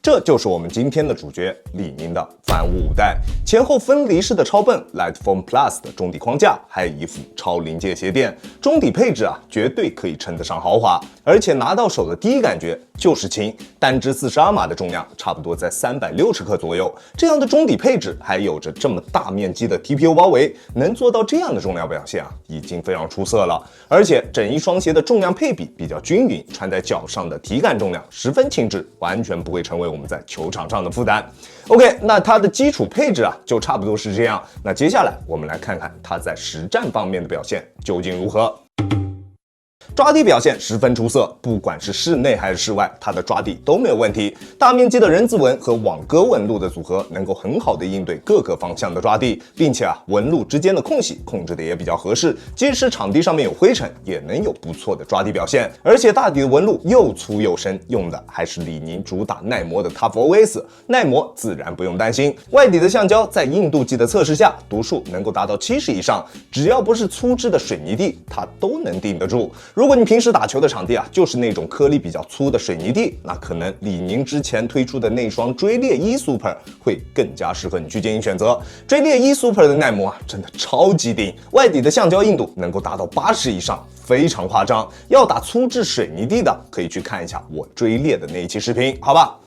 这就是我们今天的主角李宁的帆5代，前后分离式的超笨 Lightform Plus 的中底框架，还有一副超临界鞋垫，中底配置啊绝对可以称得上豪华，而且拿到手的第一感觉就是轻，单支42码的重量差不多在360克左右，这样的中底配置还有着这么大面积的 TPU 包围，能做到这样的重量表现啊，已经非常出色了。而且整一双鞋的重量配比比较均匀，穿在脚上的体感重量十分轻质，完全不会成为我们在球场上的负担。OK， 那它的基础配置啊就差不多是这样。那接下来我们来看看它在实战方面的表现究竟如何。抓地表现十分出色，不管是室内还是室外，它的抓地都没有问题。大面积的人字纹和网格纹路的组合，能够很好的应对各个方向的抓地，并且纹路之间的空隙控制的也比较合适，即使场地上面有灰尘，也能有不错的抓地表现。而且大底的纹路又粗又深，用的还是李宁主打耐磨的 Tough OS， 耐磨自然不用担心。外底的橡胶在硬度计的测试下，读数能够达到70以上，只要不是粗制的水泥地，它都能顶得住。如果你平时打球的场地啊，就是那种颗粒比较粗的水泥地，那可能李宁之前推出的那双追猎1 Super 会更加适合你去进行选择。追猎1 Super 的耐磨啊，真的超级顶，外底的橡胶硬度能够达到80以上，非常夸张。要打粗制水泥地的，可以去看一下我追猎的那一期视频，好吧？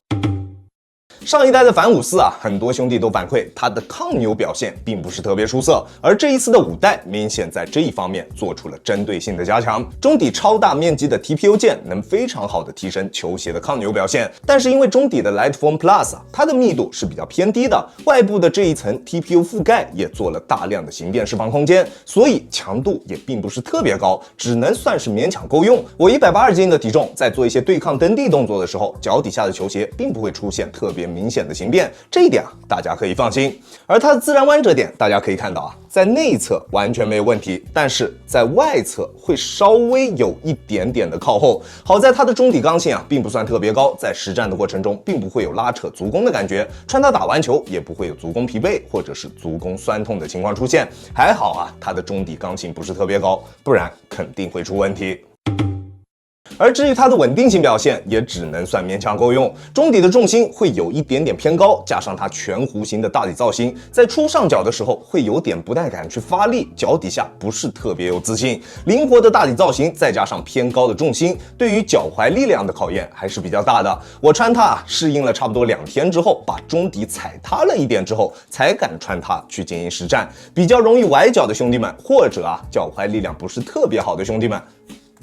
上一代的帆5.4啊，很多兄弟都反馈它的抗扭表现并不是特别出色，而这一次的5代明显在这一方面做出了针对性的加强。中底超大面积的 TPU 件能非常好的提升球鞋的抗扭表现，但是因为中底的 Lightform Plus 啊，它的密度是比较偏低的，外部的这一层 TPU 覆盖也做了大量的形变释放空间，所以强度也并不是特别高，只能算是勉强够用。我180斤的体重，在做一些对抗蹬地动作的时候，脚底下的球鞋并不会出现特别明显的形变，这一点啊大家可以放心。而它的自然弯折点，大家可以看到啊，在内侧完全没有问题，但是在外侧会稍微有一点点的靠后。好在它的中底刚性啊并不算特别高，在实战的过程中并不会有拉扯足弓的感觉，穿它打完球也不会有足弓疲惫或者是足弓酸痛的情况出现。还好啊，它的中底刚性不是特别高，不然肯定会出问题。而至于它的稳定性表现，也只能算勉强够用。中底的重心会有一点点偏高，加上它全弧形的大底造型，在出上脚的时候会有点不太敢去发力，脚底下不是特别有自信。灵活的大底造型，再加上偏高的重心，对于脚踝力量的考验还是比较大的。我穿它适应了差不多2天之后，把中底踩塌了一点之后，才敢穿它去进行实战。比较容易崴脚的兄弟们，或者脚踝力量不是特别好的兄弟们，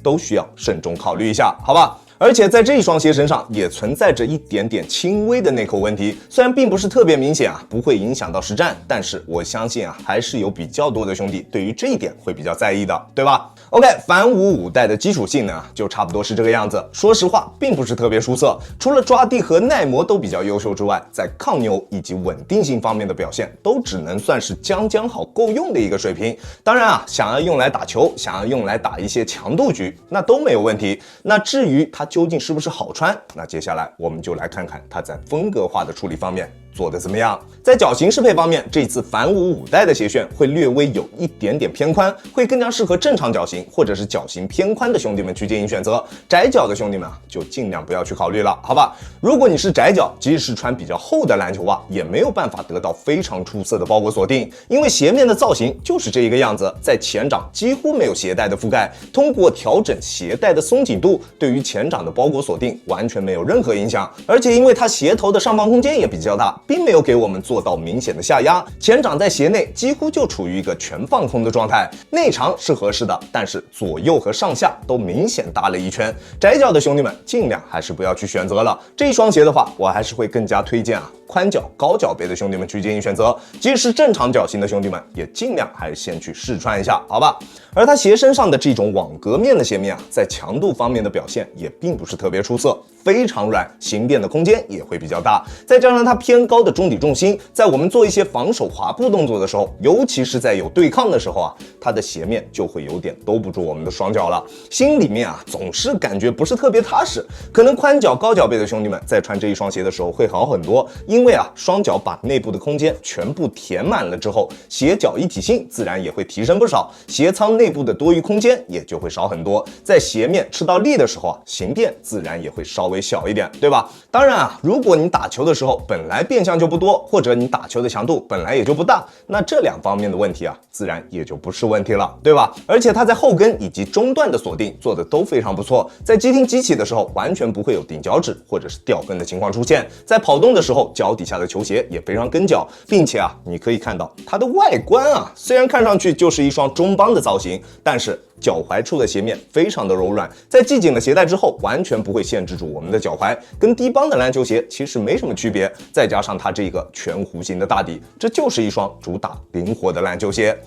都需要慎重考虑一下，好吧？而且在这一双鞋身上也存在着一点点轻微的内扣问题，虽然并不是特别明显啊，不会影响到实战，但是我相信啊，还是有比较多的兄弟对于这一点会比较在意的，对吧 ？OK， 帆5代的基础性能啊，就差不多是这个样子。说实话，并不是特别出色，除了抓地和耐磨都比较优秀之外，在抗扭以及稳定性方面的表现，都只能算是将将好够用的一个水平。当然啊，想要用来打球，想要用来打一些强度局，那都没有问题。那至于它究竟是不是好穿？那接下来我们就来看看它在风格化的处理方面做得怎么样。在脚型适配方面，这次帆5代的鞋楦会略微有一点点偏宽，会更加适合正常脚型或者是脚型偏宽的兄弟们去进行选择。窄脚的兄弟们就尽量不要去考虑了，好吧？如果你是窄脚，即使是穿比较厚的篮球袜，也没有办法得到非常出色的包裹锁定，因为鞋面的造型就是这一个样子，在前掌几乎没有鞋带的覆盖，通过调整鞋带的松紧度，对于前掌的包裹锁定完全没有任何影响。而且因为它鞋头的上方空间也比较大，并没有给我们做到明显的下压，前掌在鞋内几乎就处于一个全放空的状态，内长是合适的，但是左右和上下都明显大了一圈。窄脚的兄弟们尽量还是不要去选择了。这一双鞋的话，我还是会更加推荐宽脚高脚背的兄弟们去进行选择，即使正常脚型的兄弟们也尽量还是先去试穿一下，好吧？而它鞋身上的这种网格面的鞋面在强度方面的表现也并不是特别出色，非常软，形变的空间也会比较大，再加上它偏高的中底重心，在我们做一些防守滑步动作的时候，尤其是在有对抗的时候它的鞋面就会有点兜不住我们的双脚了，心里面总是感觉不是特别踏实。可能宽脚高脚背的兄弟们在穿这一双鞋的时候会好很多，因因为啊，双脚把内部的空间全部填满了之后，鞋脚一体性自然也会提升不少，鞋仓内部的多余空间也就会少很多，在鞋面吃到力的时候啊，形变自然也会稍微小一点，对吧？当然啊，如果你打球的时候本来变相就不多，或者你打球的强度本来也就不大，那这两方面的问题啊，自然也就不是问题了，对吧？而且它在后跟以及中段的锁定做的都非常不错，在急停急起的时候完全不会有顶脚趾或者是掉跟的情况出现，在跑动的时候脚底下的球鞋也非常跟脚，并且啊，你可以看到它的外观啊，虽然看上去就是一双中帮的造型，但是脚踝处的鞋面非常的柔软，在系紧了鞋带之后，完全不会限制住我们的脚踝，跟低帮的篮球鞋其实没什么区别。再加上它这个全弧形的大底，这就是一双主打灵活的篮球鞋。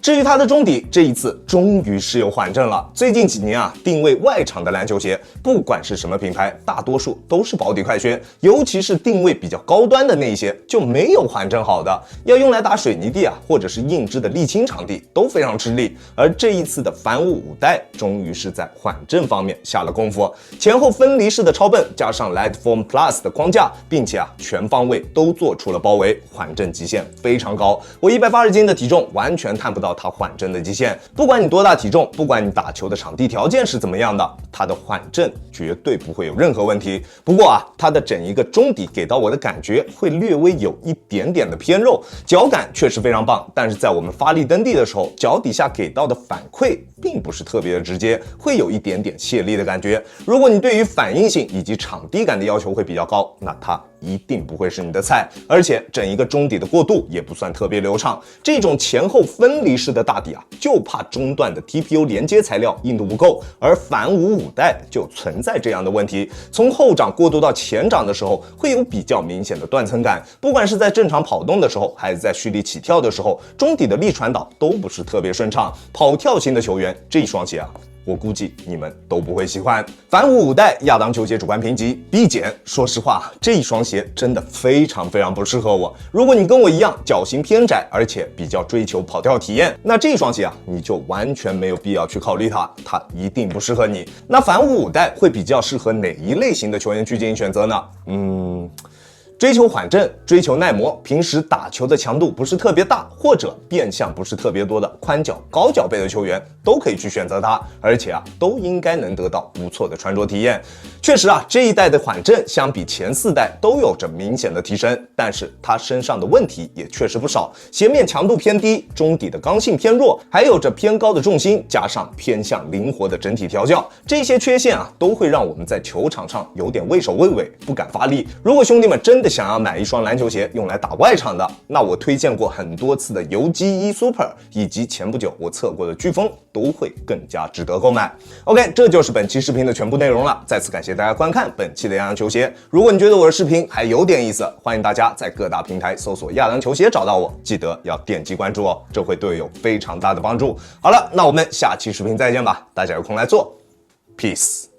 至于它的中底，这一次终于是有缓震了。最近几年啊，定位外场的篮球鞋，不管是什么品牌，大多数都是保底快靴，尤其是定位比较高端的那一些，就没有缓震好的，要用来打水泥地啊，或者是硬质的沥青场地都非常吃力。而这一次的帆5代，终于是在缓震方面下了功夫，前后分离式的超泵加上 Lightform Plus 的框架，并且啊，全方位都做出了包围，缓震极限非常高。我180斤的体重完全探不到它缓震的极限，不管你多大体重，不管你打球的场地条件是怎么样的，它的缓震绝对不会有任何问题。不过啊，它的整一个中底给到我的感觉会略微有一点点的偏肉，脚感确实非常棒，但是在我们发力蹬地的时候，脚底下给到的反馈并不是特别的直接，会有一点点泄力的感觉。如果你对于反应性以及场地感的要求会比较高，那它一定不会是你的菜，而且整一个中底的过渡也不算特别流畅。这种前后分离式的大底啊，就怕中段的 TPU 连接材料硬度不够，而反5代就存在这样的问题。从后掌过渡到前掌的时候，会有比较明显的断层感，不管是在正常跑动的时候，还是在蓄力起跳的时候，中底的力传导都不是特别顺畅。跑跳型的球员，这双鞋啊，我估计你们都不会喜欢。帆5代亚当球鞋主观评级 B 减。说实话，这一双鞋真的非常不适合我。如果你跟我一样脚型偏窄，而且比较追求跑跳体验，那这双鞋啊，你就完全没有必要去考虑它，它一定不适合你。那帆5代会比较适合哪一类型的球员去进行选择呢？追求缓震、追求耐磨，平时打球的强度不是特别大，或者变相不是特别多的宽脚、高脚背的球员，都可以去选择它，而且啊，都应该能得到不错的穿着体验。确实啊，这一代的缓震相比前4代都有着明显的提升，但是它身上的问题也确实不少，鞋面强度偏低，中底的刚性偏弱，还有着偏高的重心，加上偏向灵活的整体调教，这些缺陷啊，都会让我们在球场上有点畏首畏尾，不敢发力。如果兄弟们真的想要买一双篮球鞋用来打外场的，那我推荐过很多次的游击1 Super 以及前不久我测过的飓风都会更加值得购买。OK， 这就是本期视频的全部内容了，再次感谢大家观看本期的亚当球鞋。如果你觉得我的视频还有点意思，欢迎大家在各大平台搜索亚当球鞋找到我，记得要点击关注哦，这会对我有非常大的帮助。好了，那我们下期视频再见吧，大家有空来做 ，Peace。